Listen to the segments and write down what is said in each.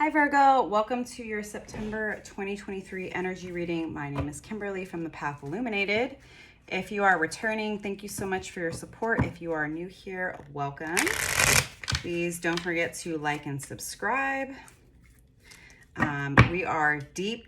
Hi Virgo, welcome to your September 2023 energy reading. My name is Kimberly from the Path Illuminated. If you are returning, thank you so much for your support. If you are new here, welcome. Please don't forget to like and subscribe. We are deep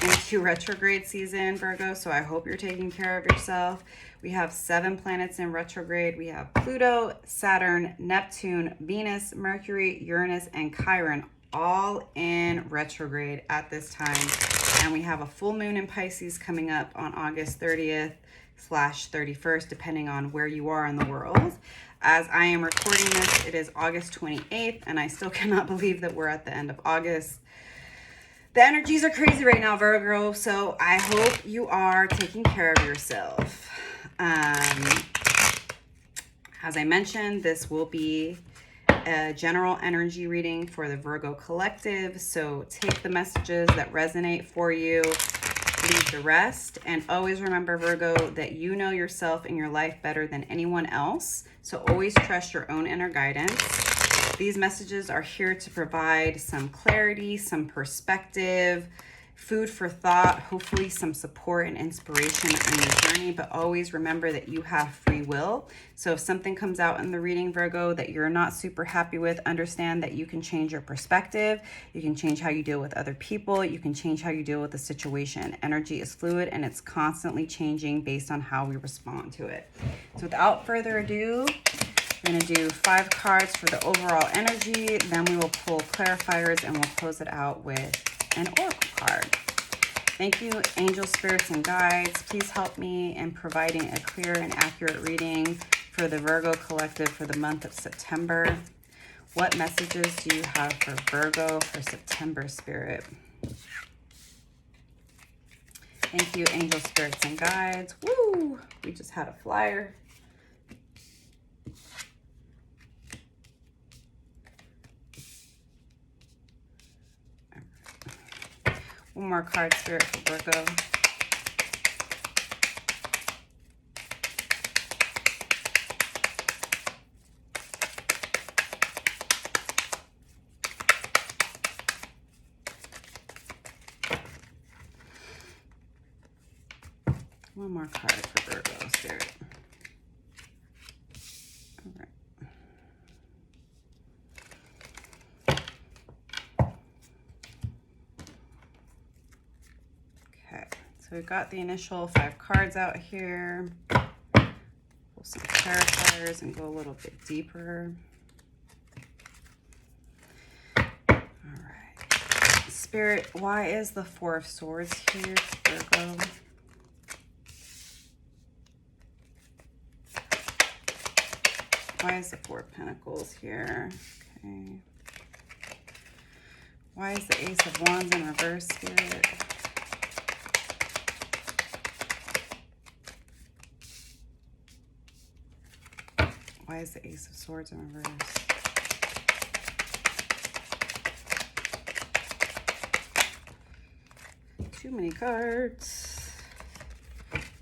into retrograde season, Virgo, so I hope you're taking care of yourself. We have 7 planets in retrograde. We have Pluto, Saturn, Neptune, Venus, Mercury, Uranus, and Chiron all in retrograde at this time. And we have a full moon in Pisces coming up on August 30th/31st, depending on where you are in the world. As I am recording this, it is August 28th, and I still cannot believe that we're at the end of August. The energies are crazy right now, Virgo, so I hope you are taking care of yourself. As I mentioned, this will be a general energy reading for the Virgo collective, so take the messages that resonate for you, leave the rest, and always remember, Virgo, that you know yourself and your life better than anyone else, so always trust your own inner guidance. These messages are here to provide some clarity, some perspective, food for thought, hopefully some support and inspiration on your journey, but always remember that you have free will. So if something comes out in the reading, Virgo, that you're not super happy with, understand that you can change your perspective. You can change how you deal with other people. You can change how you deal with the situation. Energy is fluid and it's constantly changing based on how we respond to it. So without further ado, I'm going to do 5 cards for the overall energy. Then we will pull clarifiers and we'll close it out with an oracle card. Thank you, angel spirits and guides. Please help me in providing a clear and accurate reading for the Virgo collective for the month of September. What messages do you have for Virgo for September, spirit? Thank you, angel spirits and guides. Woo! We just had a flyer. One more card, spirit, for Virgo. One more card for Virgo, spirit. All right. So we've got the initial 5 cards out here. Pull some clarifiers and go a little bit deeper. All right. Spirit, why is the 4 of Swords here, Virgo? Why is the 4 of Pentacles here? Okay. Why is the Ace of Wands in reverse, Spirit? Why is the Ace of Swords in reverse? Too many cards.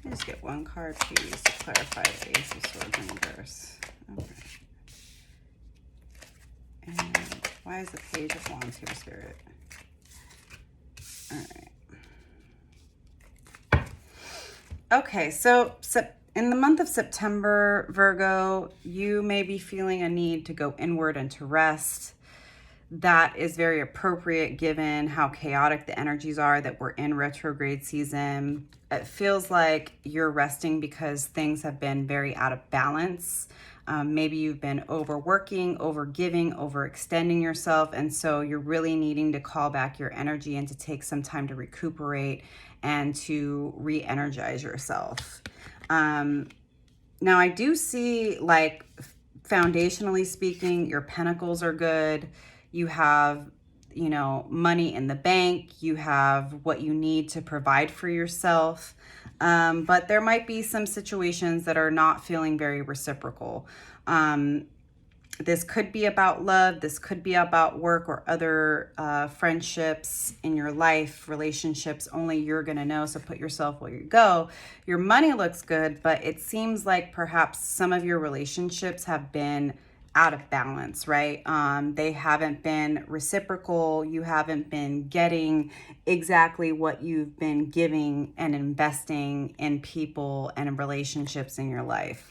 Let's get 1 card, please, to clarify the Ace of Swords in reverse. Okay. And why is the Page of Wands here, Spirit? All right. Okay, so in the month of September, Virgo, you may be feeling a need to go inward and to rest. That is very appropriate given how chaotic the energies are that we're in retrograde season. It feels like you're resting because things have been very out of balance. Maybe you've been overworking, overgiving, overextending yourself, and so you're really needing to call back your energy and to take some time to recuperate and to re-energize yourself. Now I do see, like, foundationally speaking, your pentacles are good. You have, you know, money in the bank. You have what you need to provide for yourself. But there might be some situations that are not feeling very reciprocal. This could be about love. This could be about work or other friendships in your life, relationships. Only you're going to know, so put yourself where you go. Your money looks good, but it seems like perhaps some of your relationships have been out of balance, right? They haven't been reciprocal. You haven't been getting exactly what you've been giving and investing in people and in relationships in your life.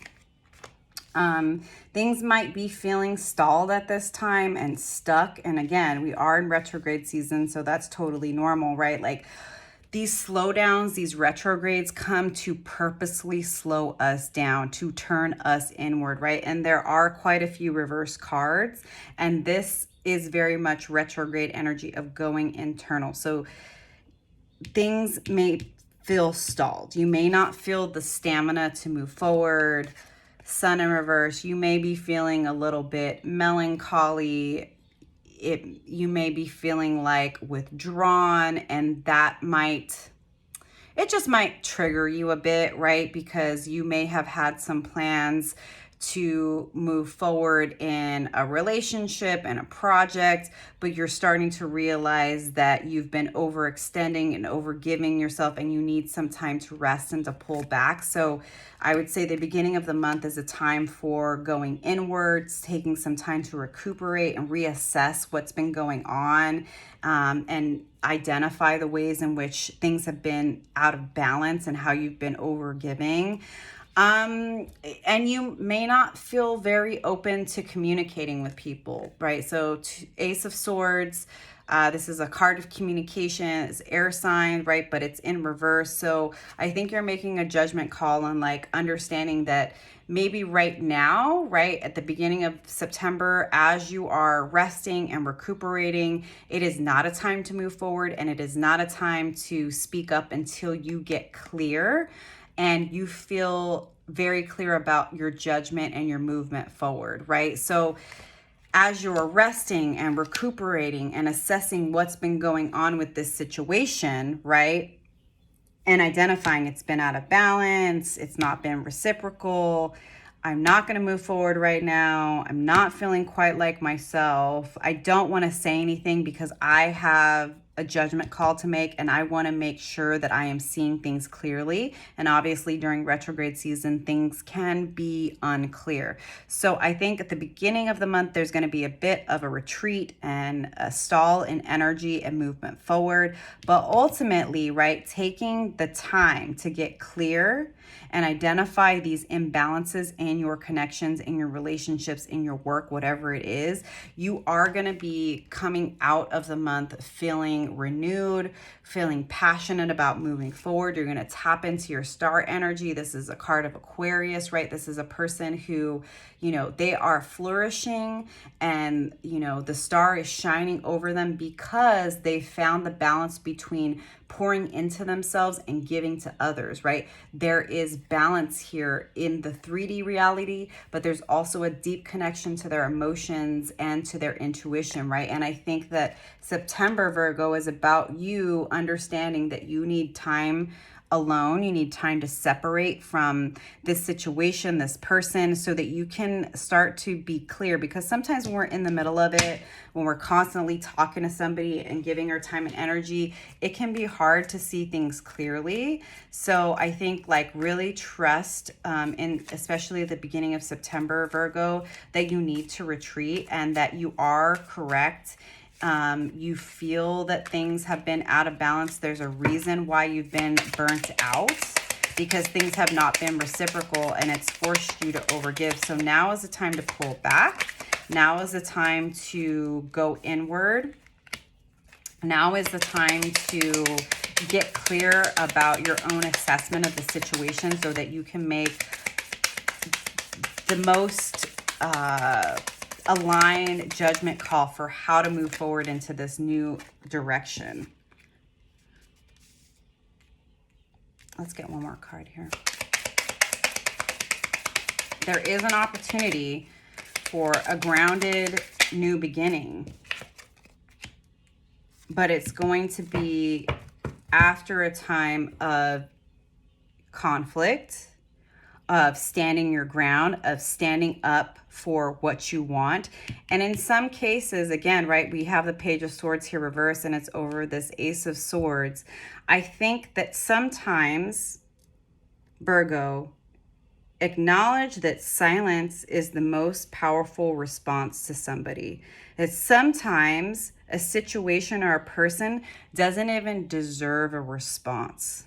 Things might be feeling stalled at this time and stuck. And again, we are in retrograde season, so that's totally normal, right? Like these slowdowns, these retrogrades come to purposely slow us down, to turn us inward, right? And there are quite a few reverse cards, and this is very much retrograde energy of going internal. So things may feel stalled. You may not feel the stamina to move forward. Sun in reverse, you may be feeling a little bit melancholy. You may be feeling like withdrawn, and it just might trigger you a bit, right? Because you may have had some plans to move forward in a relationship and a project, but you're starting to realize that you've been overextending and overgiving yourself, and you need some time to rest and to pull back. So I would say the beginning of the month is a time for going inwards, taking some time to recuperate and reassess what's been going on, and identify the ways in which things have been out of balance and how you've been overgiving. And you may not feel very open to communicating with people, right? So Ace of Swords, this is a card of communication. It's air sign, right? But it's in reverse. So I think you're making a judgment call on like understanding that maybe right now, right at the beginning of September, as you are resting and recuperating, it is not a time to move forward, and it is not a time to speak up until you get clear and you feel very clear about your judgment and your movement forward, right? So as you're resting and recuperating and assessing what's been going on with this situation, right? And identifying it's been out of balance, it's not been reciprocal, I'm not going to move forward right now, I'm not feeling quite like myself, I don't want to say anything because I have a judgment call to make, and I want to make sure that I am seeing things clearly. And obviously during retrograde season, things can be unclear. So I think at the beginning of the month, there's going to be a bit of a retreat and a stall in energy and movement forward. But ultimately, right, taking the time to get clear and identify these imbalances in your connections, in your relationships, in your work, whatever it is, you are going to be coming out of the month feeling renewed, feeling passionate about moving forward. You're going to tap into your star energy. This is a card of Aquarius, right? This is a person who, they are flourishing, and, the star is shining over them because they found the balance between pouring into themselves and giving to others, right? There is balance here in the 3D reality, but there's also a deep connection to their emotions and to their intuition, right? And I think that September, Virgo, is about you understanding that you need time alone. You need time to separate from this situation, this person, so that you can start to be clear. Because sometimes when we're in the middle of it, when we're constantly talking to somebody and giving our time and energy, it can be hard to see things clearly. So I think really trust in especially at the beginning of September, Virgo, that you need to retreat and that you are correct. You feel that things have been out of balance. There's a reason why you've been burnt out, because things have not been reciprocal and it's forced you to overgive. So now is the time to pull back. Now is the time to go inward. Now is the time to get clear about your own assessment of the situation so that you can make the most aligned judgment call for how to move forward into this new direction. Let's get one more card here. There is an opportunity for a grounded new beginning, but it's going to be after a time of conflict, of standing your ground, of standing up for what you want. And in some cases, again, right, we have the Page of Swords here reversed and it's over this Ace of Swords. I think that sometimes, Virgo, acknowledge that silence is the most powerful response to somebody. That sometimes a situation or a person doesn't even deserve a response.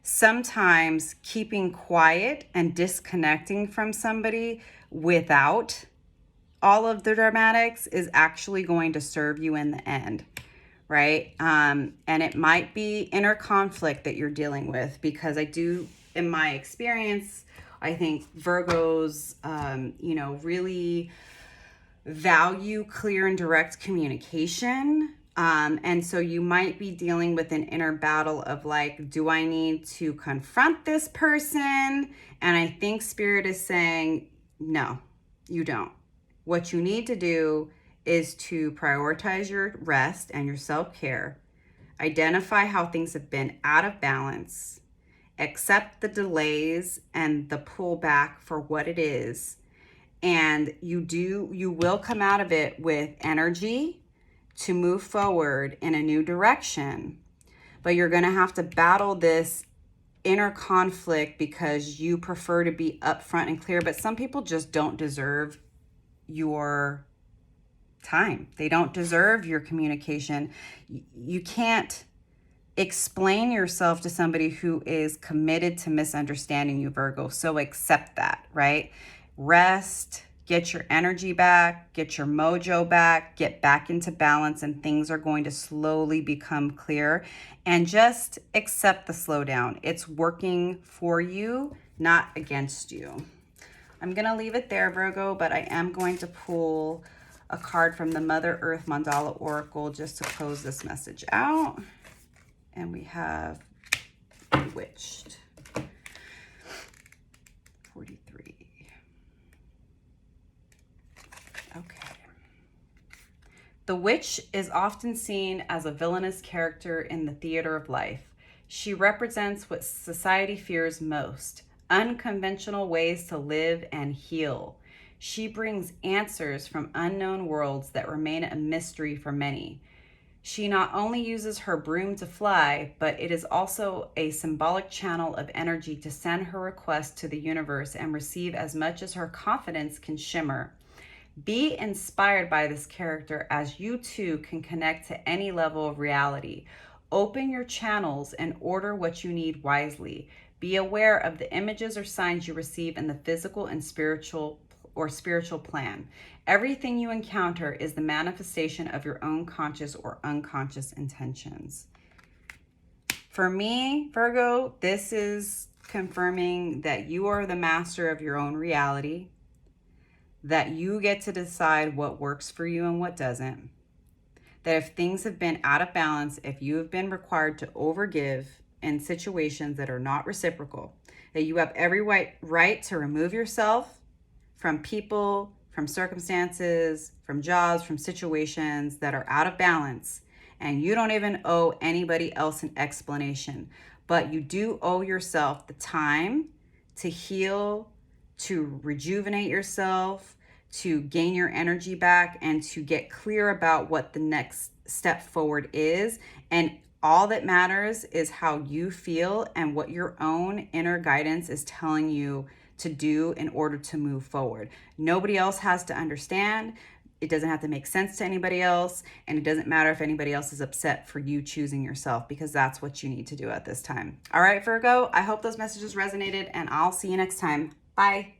Sometimes keeping quiet and disconnecting from somebody without all of the dramatics is actually going to serve you in the end, right? And it might be inner conflict that you're dealing with, because I do, in my experience, I think Virgos, really value clear and direct communication. And so you might be dealing with an inner battle of like, do I need to confront this person? And I think Spirit is saying, no, you don't. What you need to do is to prioritize your rest and your self-care, identify how things have been out of balance, accept the delays and the pullback for what it is. And you will come out of it with energy to move forward in a new direction. But you're going to have to battle this inner conflict because you prefer to be upfront and clear. But some people just don't deserve your time. They don't deserve your communication. You can't explain yourself to somebody who is committed to misunderstanding you, Virgo. So accept that, right? Rest, get your energy back, get your mojo back, get back into balance, and things are going to slowly become clear. And just accept the slowdown. It's working for you, not against you. I'm going to leave it there, Virgo, but I am going to pull a card from the Mother Earth Mandala Oracle just to close this message out. And we have Bewitched. 43. Okay. The witch is often seen as a villainous character in the theater of life. She represents what society fears most: unconventional ways to live and heal. She brings answers from unknown worlds that remain a mystery for many. She not only uses her broom to fly, but it is also a symbolic channel of energy to send her request to the universe and receive as much as her confidence can shimmer. Be inspired by this character, as you too can connect to any level of reality. Open your channels and order what you need wisely. Be aware of the images or signs you receive in the physical and spiritual plan. Everything you encounter is the manifestation of your own conscious or unconscious intentions. For me, Virgo, this is confirming that you are the master of your own reality, that you get to decide what works for you and what doesn't, that if things have been out of balance, if you have been required to overgive in situations that are not reciprocal, that you have every right to remove yourself from people, from circumstances, from jobs, from situations that are out of balance. And you don't even owe anybody else an explanation. But you do owe yourself the time to heal, to rejuvenate yourself, to gain your energy back, and to get clear about what the next step forward is. And all that matters is how you feel and what your own inner guidance is telling you to do in order to move forward. Nobody else has to understand. It doesn't have to make sense to anybody else. And it doesn't matter if anybody else is upset for you choosing yourself, because that's what you need to do at this time. All right, Virgo, I hope those messages resonated, and I'll see you next time. Bye.